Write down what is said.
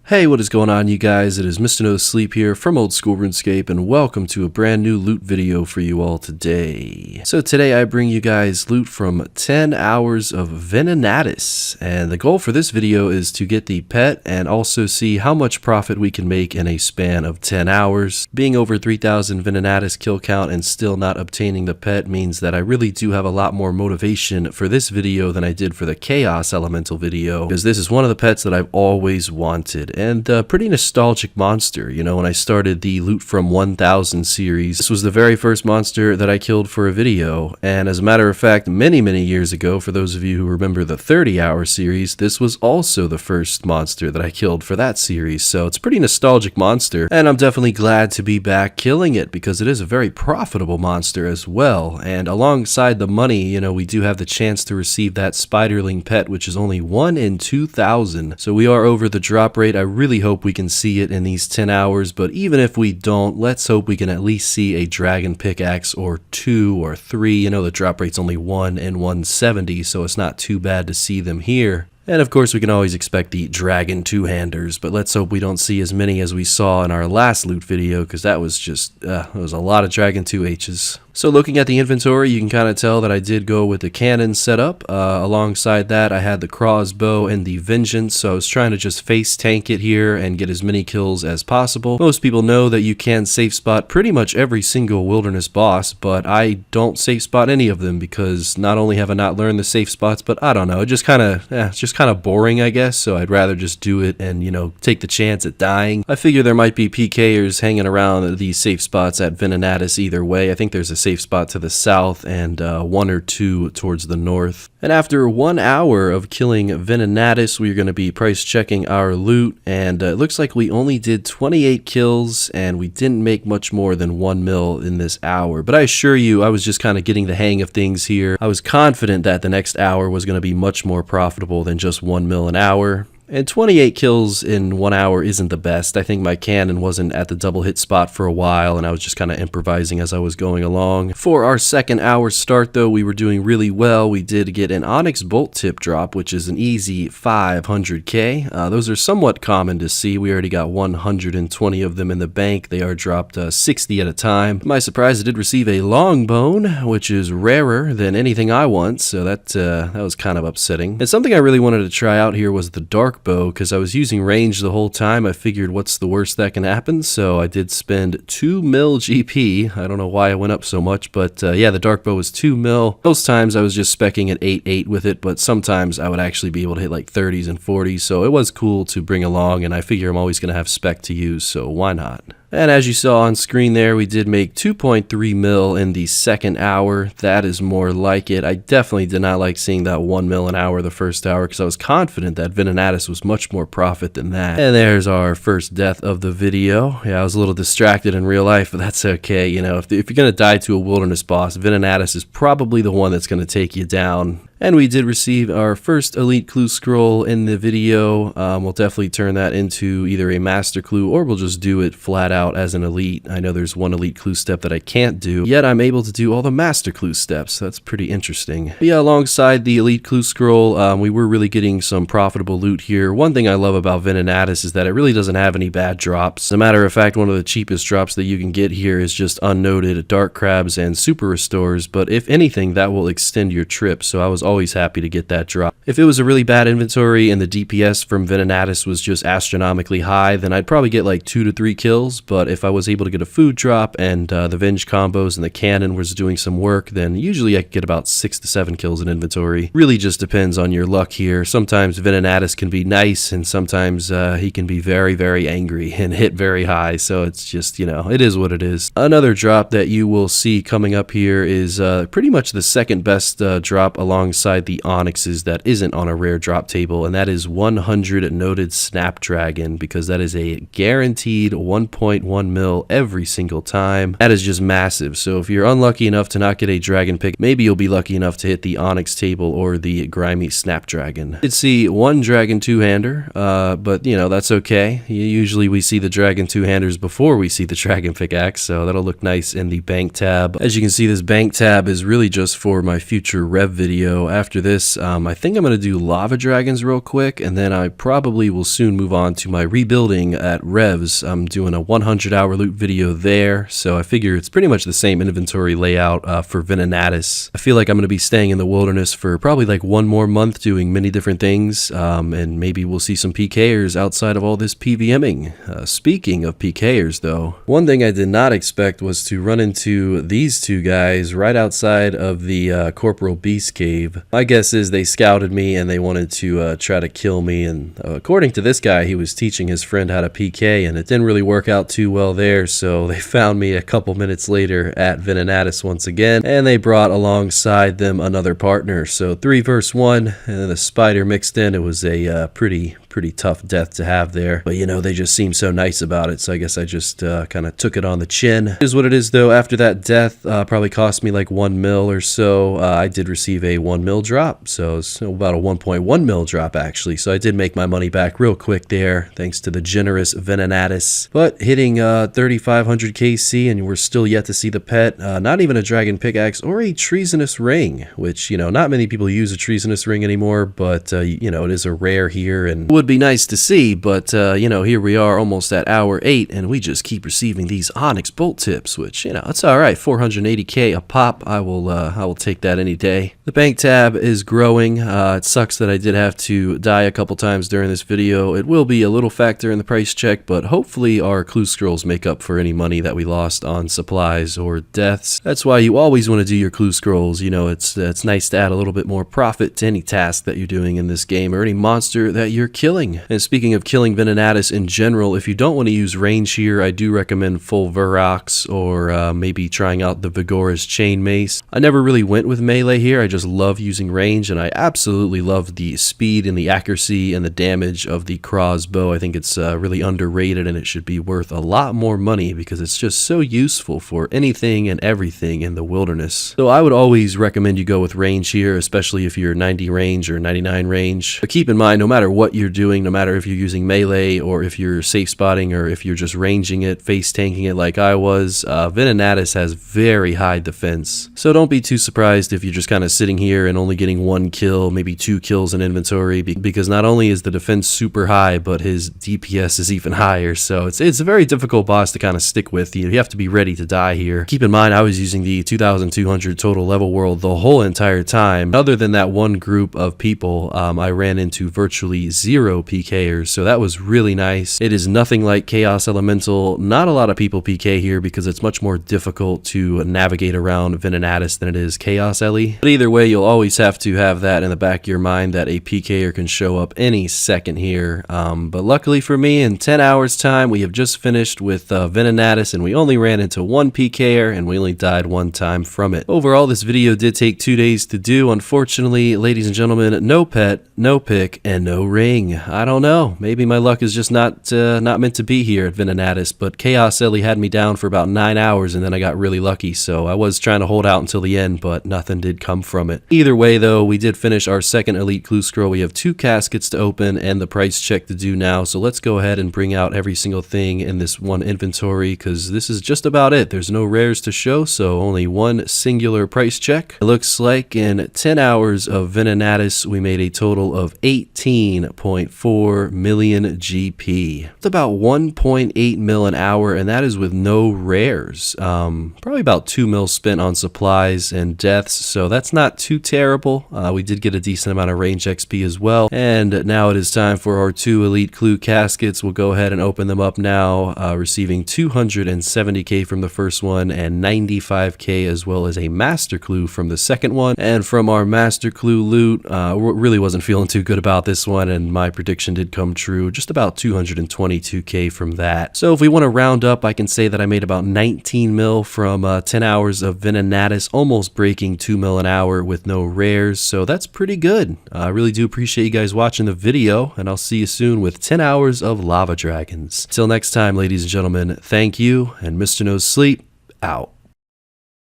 Hey, what is going on, you guys? It is Mr. No Sleep here from Old School RuneScape, and welcome to a brand new loot video for you all today. So today I bring you guys loot from 10 hours of Venenatis, and the goal for this video is to get the pet and also see how much profit we can make in a span of 10 hours. Being over 3,000 Venenatis kill count and still not obtaining the pet means that I really do have a lot more motivation for this video than I did for the Chaos Elemental video, because this is one of the pets that I've always wanted. And a pretty nostalgic monster. You know, when I started the Loot from 1000 series, this was the very first monster that I killed for a video. And as a matter of fact, many years ago, for those of you who remember the 30-hour series, this was also the first monster that I killed for that series. So it's a pretty nostalgic monster, and I'm definitely glad to be back killing it because it is a very profitable monster as well. And alongside the money, you know, we do have the chance to receive that Spiderling pet, which is only 1 in 2,000. So we are over the drop rate. I really hope we can see it in these 10 hours, but even if we don't, let's hope we can at least see a dragon pickaxe or 2 or 3. You know, the drop rate's only 1 in 170, so it's not too bad to see them here. And of course we can always expect the dragon two-handers, but let's hope we don't see as many as we saw in our last loot video, because that was just, it was a lot of dragon 2Hs. So looking at the inventory, you can kind of tell that I did go with the cannon setup. Alongside that, I had the crossbow and the vengeance, so I was trying to just face tank it here and get as many kills as possible. Most people know that you can safe spot pretty much every single wilderness boss, but I don't safe spot any of them because not only have I not learned the safe spots, but I don't know, it just kind of boring, I guess, so I'd rather just do it and, you know, take the chance at dying. I figure there might be PKers hanging around these safe spots at Venenatis either way. I think there's a safe spot to the south and 1 or 2 towards the north. And after 1 hour of killing Venenatis, we're going to be price checking our loot, and it looks like we only did 28 kills and we didn't make much more than 1 mil in this hour. But I assure you, I was just kind of getting the hang of things here. I was confident that the next hour was going to be much more profitable than just 1 mil an hour. And 28 kills in 1 hour isn't the best. I think my cannon wasn't at the double hit spot for a while, and I was just kind of improvising as I was going along. For our second hour start, though, we were doing really well. We did get an Onyx Bolt Tip drop, which is an easy 500k. Those are somewhat common to see. We already got 120 of them in the bank. They are dropped 60 at a time. To my surprise, I did receive a long bone, which is rarer than anything I want, so that was kind of upsetting. And something I really wanted to try out here was the dark bow, because I was using range the whole time. I figured what's the worst that can happen, so I did spend 2 mil GP. I don't know why I went up so much, but yeah, the dark bow was 2 mil. Most times I was just speccing at 8.8 with it, but sometimes I would actually be able to hit like 30s and 40s, so it was cool to bring along, and I figure I'm always going to have spec to use, so why not? And as you saw on screen there, we did make 2.3 mil in the second hour. That is more like it. I definitely did not like seeing that 1 mil an hour the first hour, because I was confident that Venenatis was much more profit than that. And there's our first death of the video. Yeah, I was a little distracted in real life, but that's okay. You know, if you're going to die to a wilderness boss, Venenatis is probably the one that's going to take you down. And we did receive our first Elite Clue Scroll in the video. We'll definitely turn that into either a Master Clue, or we'll just do it flat out as an Elite. I know there's one Elite Clue step that I can't do, yet I'm able to do all the Master Clue steps. That's pretty interesting. But yeah, alongside the Elite Clue Scroll, we were really getting some profitable loot here. One thing I love about Venenatis is that it really doesn't have any bad drops. As a matter of fact, one of the cheapest drops that you can get here is just unnoted Dark Crabs and Super Restores, but if anything, that will extend your trip, so I was always happy to get that drop. If it was a really bad inventory and the DPS from Venenatis was just astronomically high, then I'd probably get like 2 to 3 kills, but if I was able to get a food drop and the Venge combos and the cannon was doing some work, then usually I could get about 6 to 7 kills in inventory. Really just depends on your luck here. Sometimes Venenatis can be nice, and sometimes he can be very angry and hit very high, so it's just, you know, it is what it is. Another drop that you will see coming up here is pretty much the second best drop alongside the Onyxes that isn't on a rare drop table, and that is 100 noted Snapdragon, because that is a guaranteed 1.1 mil every single time. That is just massive. So if you're unlucky enough to not get a dragon pick, maybe you'll be lucky enough to hit the Onyx table or the grimy Snapdragon. I did see one dragon two-hander, but you know, that's okay. Usually we see the dragon two-handers before we see the dragon pickaxe, so that'll look nice in the bank tab. As you can see, this bank tab is really just for my future rev video. After this, I think I'm going to do lava dragons real quick, and then I probably will soon move on to my rebuilding at Revs. I'm doing a 100-hour loot video there, so I figure it's pretty much the same inventory layout for Venenatis. I feel like I'm going to be staying in the wilderness for probably like one more month doing many different things, and maybe we'll see some PKers outside of all this PVMing. Speaking of PKers though, one thing I did not expect was to run into these two guys right outside of the Corporal Beast Cave. My guess is they scouted me and they wanted to try to kill me, and according to this guy, he was teaching his friend how to PK, and it didn't really work out too well there, so they found me a couple minutes later at Venenatis once again, and they brought alongside them another partner. So 3 versus 1, and then the spider mixed in. It was a pretty tough death to have there, but you know, they just seemed so nice about it, so I guess I just kind of took it on the chin. It is what it is though. After that death, probably cost me like 1 mil or so. I did receive a 1 mil drop, so it's about a 1.1 mil drop actually, so I did make my money back real quick there thanks to the generous Venenatis. But hitting 3500 KC, and we're still yet to see the pet, not even a dragon pickaxe or a treasonous ring, which, you know, not many people use a treasonous ring anymore, but you know, it is a rare here and would be nice to see. But you know, here we are almost at hour 8, and we just keep receiving these onyx bolt tips, which, you know, it's all right. 480k a pop. I will take that any day. The bank tab is growing. It sucks that I did have to die a couple times during this video. It will be a little factor in the price check, but hopefully our clue scrolls make up for any money that we lost on supplies or deaths. That's why you always want to do your clue scrolls. You know, it's nice to add a little bit more profit to any task that you're doing in this game or any monster that you're killing. And speaking of killing Venenatis in general, if you don't want to use range here, I do recommend full Vurox or maybe trying out the Vigorous Chain Mace. I never really went with melee here. I just love using range, and I absolutely love the speed and the accuracy and the damage of the crossbow. I think it's really underrated, and it should be worth a lot more money because it's just so useful for anything and everything in the wilderness. So I would always recommend you go with range here, especially if you're 90 range or 99 range. But keep in mind, no matter what you're doing, no matter if you're using melee or if you're safe spotting or if you're just ranging it, face tanking it like I was, Venenatis has very high defense. So don't be too surprised if you're just kind of sitting here and only getting 1 kill, maybe 2 kills in inventory, because not only is the defense super high, but his DPS is even higher. So it's a very difficult boss to kind of stick with. You have to be ready to die here. Keep in mind, I was using the 2200 total level world the whole entire time. Other than that one group of people, I ran into virtually 0 PKers, so that was really nice. It is nothing like Chaos Elemental. Not a lot of people PK here because it's much more difficult to navigate around Venenatis than it is Chaos Ellie. But either way, you'll always have to have that in the back of your mind that a PKer can show up any second here. But luckily for me, in 10 hours time, we have just finished with Venenatis, and we only ran into 1 PKer and we only died 1 time from it. Overall, this video did take 2 days to do. Unfortunately, ladies and gentlemen, no pet, no pick, and no ring. I don't know. Maybe my luck is just not meant to be here at Venenatis, but Chaos Ellie had me down for about 9 hours and then I got really lucky, so I was trying to hold out until the end, but nothing did come from it. Either way though, we did finish our second elite clue scroll. We have 2 caskets to open and the price check to do now, so let's go ahead and bring out every single thing in this one inventory because this is just about it. There's no rares to show, so only one singular price check. It looks like in 10 hours of Venenatis, we made a total of 18.4 million GP. It's about 1.8 mil an hour, and that is with no rares. Probably about 2 mil spent on supplies and deaths, so that's not too terrible. We did get a decent amount of range XP as well. And now it is time for our 2 elite clue caskets. We'll go ahead and open them up now, receiving 270k from the first one and 95k as well as a master clue from the second one. And from our master clue loot, really wasn't feeling too good about this one, and my prediction did come true, just about 222k from that. So if we want to round up, I can say that I made about 19 mil from 10 hours of Venenatis, almost breaking 2 mil an hour with no rares, so that's pretty good. I really do appreciate you guys watching the video, and I'll see you soon with 10 hours of lava dragons. Till next time, ladies and gentlemen, thank you, and Mr. No Sleep out.